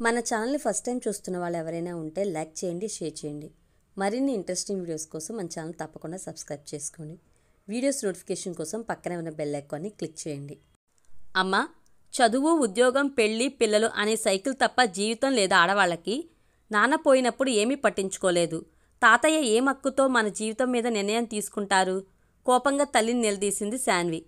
మన ఛానల్ని first time చూస్తున్న వాళ్ళు ఎవరైనా ఉంటే లైక్ చేయండి, షేర్ చేయండి. మరిన్ని ఇంట్రెస్టింగ్ వీడియోస్ కోసం మన ఛానల్ తప్పకుండా సబ్స్క్రైబ్ చేసుకోండి. వీడియోస్ నోటిఫికేషన్ కోసం పక్కనే ఉన్న బెల్ ఐకాన్ని క్లిక్ చేయండి. అమ్మ, చదువు, ఉద్యోగం, పెళ్ళి, పిల్లలు అనే సైకిల్ తప్ప జీవితం లేదా ఆడవాళ్ళకి? నాన్న పోయినప్పుడు ఏమీ పట్టించుకోలేదు. తాతయ్య ఏ హక్కుతో మన జీవితం మీద నిర్ణయం తీసుకుంటారు? కోపంగా తల్లిని నిలదీసింది శాన్వి.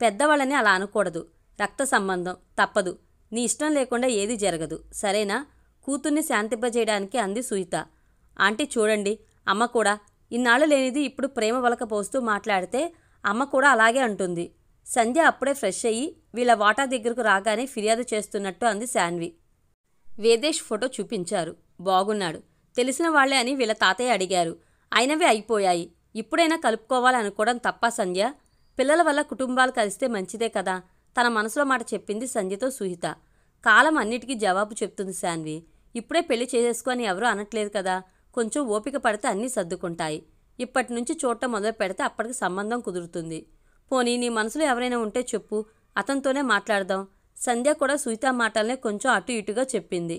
పెద్దవాళ్ళని అలా అనకూడదు. రక్త సంబంధం, తప్పదు. నీ ఇష్టం లేకుండా ఏదీ జరగదు, సరేనా? కూతుర్ని శాంతింపజేయడానికి అంది సుహిత. ఆంటీ చూడండి, అమ్మ కూడా ఇన్నాళ్ళు లేనిది ఇప్పుడు ప్రేమ వలక పోస్తూ మాట్లాడితే అమ్మ కూడా అలాగే అంటుంది. సంధ్య అప్పుడే ఫ్రెష్ అయ్యి వీళ్ళ వాటా దగ్గరకు రాగానే ఫిర్యాదు చేస్తున్నట్టు అంది శాన్వి. వేదేష్ ఫోటో చూపించారు. బాగున్నాడు, తెలిసిన వాళ్లే అని వీళ్ళ తాతయ్య అడిగారు. అయినవే అయిపోయాయి. ఇప్పుడైనా కలుపుకోవాలనుకోవడం తప్ప సంధ్య? పిల్లల వల్ల కుటుంబాలు కలిస్తే మంచిదే కదా. తన మనసులో మాట చెప్పింది సంధ్యతో సుహిత. కాలం అన్నిటికీ జవాబు చెప్తుంది శాన్వి. ఇప్పుడే పెళ్లి చేసేసుకొని ఎవరూ అనట్లేదు కదా. కొంచెం ఓపిక పడితే అన్నీ సర్దుకుంటాయి. ఇప్పటి నుంచి చూడటం మొదలు పెడితే అప్పటికి సంబంధం కుదురుతుంది. పోనీ నీ మనసులో ఎవరైనా ఉంటే చెప్పు, అతనితోనే మాట్లాడదాం. సంధ్య కూడా సుహిత మాటలనే కొంచెం అటు ఇటుగా చెప్పింది.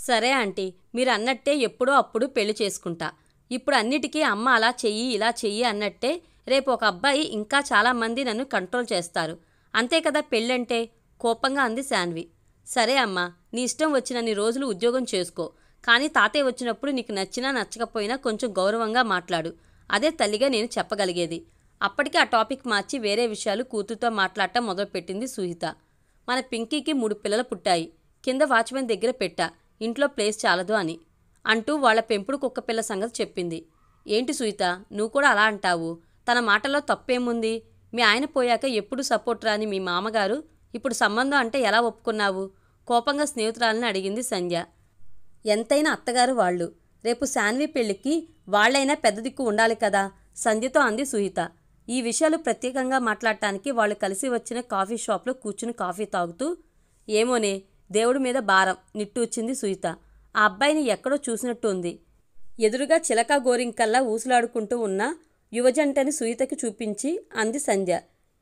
సరే ఆంటీ, మీరు అన్నట్టే ఎప్పుడో అప్పుడు పెళ్లి చేసుకుంటా. ఇప్పుడు అన్నిటికీ అమ్మ అలా చెయ్యి ఇలా చెయ్యి అన్నట్టే రేపు ఒక అబ్బాయి ఇంకా చాలామంది నన్ను కంట్రోల్ చేస్తారు. అంతే కదా పెళ్ళంటే, కోపంగా అంది శాన్వి. సరే అమ్మా, నీ ఇష్టం వచ్చినన్ని రోజులు ఉద్యోగం చేసుకో. కానీ తాతయ్య వచ్చినప్పుడు నీకు నచ్చినా నచ్చకపోయినా కొంచెం గౌరవంగా మాట్లాడు. అదే తల్లిగా నేను చెప్పగలిగేది. అప్పటికే ఆ టాపిక్ మార్చి వేరే విషయాలు కూతురుతో మాట్లాడటం మొదలుపెట్టింది సుహిత. మన పింకీకి 3 పిల్లలు పుట్టాయి. కింద వాచ్మెన్ దగ్గర పెట్టా, ఇంట్లో ప్లేస్ చాలదు అని అంటూ వాళ్ల పెంపుడు కుక్క పిల్ల సంగతి చెప్పింది. ఏంటి సుహిత, నువ్వు కూడా అలా అంటావు? తన మాటల్లో తప్పేముంది? మీ ఆయన పోయాక ఎప్పుడు సపోర్ట్ రాని మీ మామగారు ఇప్పుడు సంబంధం అంటే ఎలా ఒప్పుకున్నావు? కోపంగా స్నేహితురాలని అడిగింది సంధ్య. ఎంతైనా అత్తగారు వాళ్ళు. రేపు శాన్వి పెళ్లికి వాళ్లైనా పెద్ద దిక్కు ఉండాలి కదా, సంధ్యతో అంది సుహిత. ఈ విషయాలు ప్రత్యేకంగా మాట్లాడటానికి వాళ్ళు కలిసి వచ్చిన కాఫీ షాప్లో కూర్చుని కాఫీ తాగుతూ, ఏమోనే, దేవుడి మీద భారం నిట్టూర్చింది సుహిత. ఆ అబ్బాయిని ఎక్కడో చూసినట్టు ఉంది. ఎదురుగా చిలకా గోరింకల్లా ఊసులాడుకుంటూ ఉన్న యువజంటని సుహితకి చూపించి అంది సంధ్య.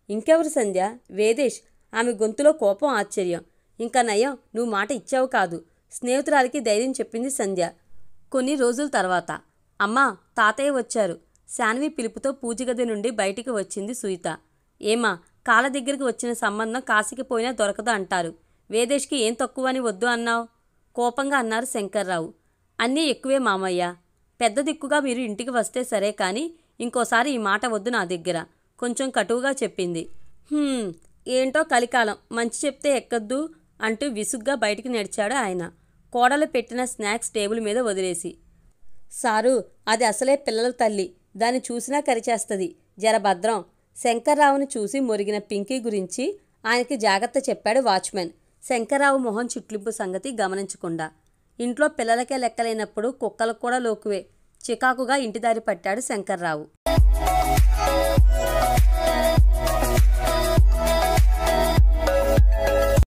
ఇంకెవరు సంధ్య? వేదేష్. ఆమె గొంతులో కోపం, ఆశ్చర్యం. ఇంకా నయం, నువ్వు మాట ఇచ్చావు కాదు. స్నేహితురాలికి ధైర్యం చెప్పింది సంధ్య. కొన్ని రోజుల తర్వాత, అమ్మా, తాతయ్య వచ్చారు. శాన్వి పిలుపుతో పూజగది నుండి బయటికి వచ్చింది సుహిత. ఏమా, కాళ్ళ దగ్గరికి వచ్చిన సంబంధం కాశీకి పోయినా దొరకదు అంటారు. వేదేష్కి ఏం తక్కువని వద్దు అన్నావు? కోపంగా అన్నారు శంకర్రావు. అన్నీ ఎక్కువే మామయ్య. పెద్ద దిక్కుగా మీరు ఇంటికి వస్తే సరే కానీ ఇంకోసారి ఈ మాట వద్దు నా దగ్గర, కొంచెం కటువుగా చెప్పింది. ఏంటో కలికాలం, మంచి చెప్తే ఎక్కద్దు అంటూ విసుగ్గా బయటికి నడిచాడు ఆయన, కోడలు పెట్టిన స్నాక్స్ టేబుల్ మీద వదిలేసి. సారు, అది అసలే పిల్లల తల్లి, దాన్ని చూసినా కరిచేస్తుంది, జరభద్రం. శంకర్రావుని చూసి మొరిగిన పింకీ గురించి ఆయనకి జాగ్రత్త చెప్పాడు వాచ్మెన్. శంకర్రావు మొహం చుట్లింపు సంగతి గమనించకుండా. ఇంట్లో పిల్లలకే లెక్కలేనప్పుడు కుక్కలకు కూడా లోకువే. చికాకుగా ఇంటిదారి పట్టాడు శంకర్రావు.